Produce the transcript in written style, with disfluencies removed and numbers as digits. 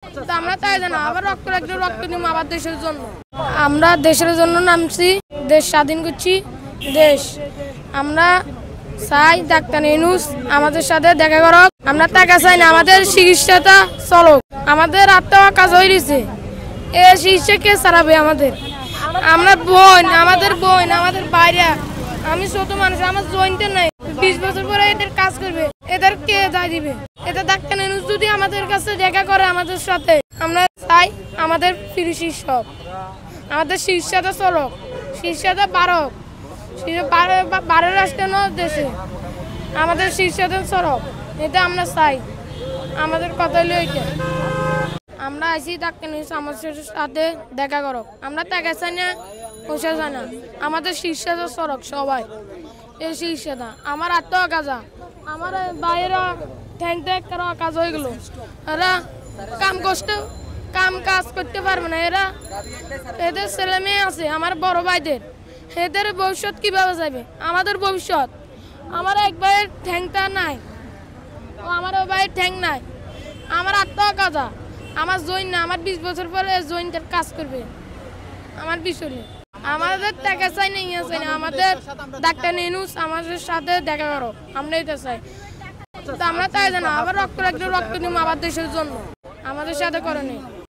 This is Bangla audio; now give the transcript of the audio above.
তো আমরা তাই জানা আবার রক্ত রাখলে রক্ত দিব আবার দেশের জন্য। আমরা দেশের জন্য নামছি, দেশ স্বাধীন করছি। দেশ আমরা চাই ডাক্তার ইউনূস আমাদের সাথে দেখা করক। আমরা টাকা চাই না, আমাদের চিকিৎসাটা চলক। আমাদের আত্মা কাজ হয়ে গেছে, এ চিকিৎসা কে চালাবে আমাদের? আমরা বোন, আমাদের বাইরে। আমি ছোট মানুষ, আমার জয়েন্টে নাই। 20 বছর পরে এদের কাজ করবে, এদের কে দায় দিবে? এটা ডাক্তার ইউনূস যদি আমাদের কাছে দেখা করে আমাদের সাথে, আমরা চাই আমাদের ফ্রি চিকিৎসা, আমাদের চিকিৎসাটা চলক, চিকিৎসাটা বাড়ক, বারো রাষ্ট্র দেশে আমাদের চিকিৎসাটা চলক, এটা আমরা চাই। আমাদের কথা হলো এইটা। আমরা আইসি ডাক্তার ইউনূস আমাদের সাথে দেখা করক। আমরা টাকা চাই না, পয়সা চাই না, আমাদের চিকিৎসাটা চলক সবাই। এই চিকিৎসাটা আমার আত্মা কাজা, আমার বাইরে ঠ্যাং ট্যাগ করা কাজ হয়ে গেল। এরা কাজ করতে পারবে না। এদের ছেলে মেয়ে আছে, আমার বড় ভাইদের, এদের ভবিষ্যৎ কিভাবে যাবে? আমাদের ভবিষ্যৎ, আমার এক ভাইয়ের ঠ্যাংটা নাই, ও আমার ভাইয়ের ঠ্যাং নাই, আমার আত্মা কাজা, আমার জয়েন না, আমার 20 বছর পরে জয়েন্টের কাজ করবে আমার বিষয়ে। আমাদের টাকা চাই না, ইয়ে চাই না, আমাদের ডাক্তার ইউনূস আমাদের সাথে দেখা করো, আমরা এটা চাই। তো আমরা তাই জানা আবার রক্ত রাখলে রক্ত দিব আবার দেশের জন্য, আমাদের সাথে করে নেই।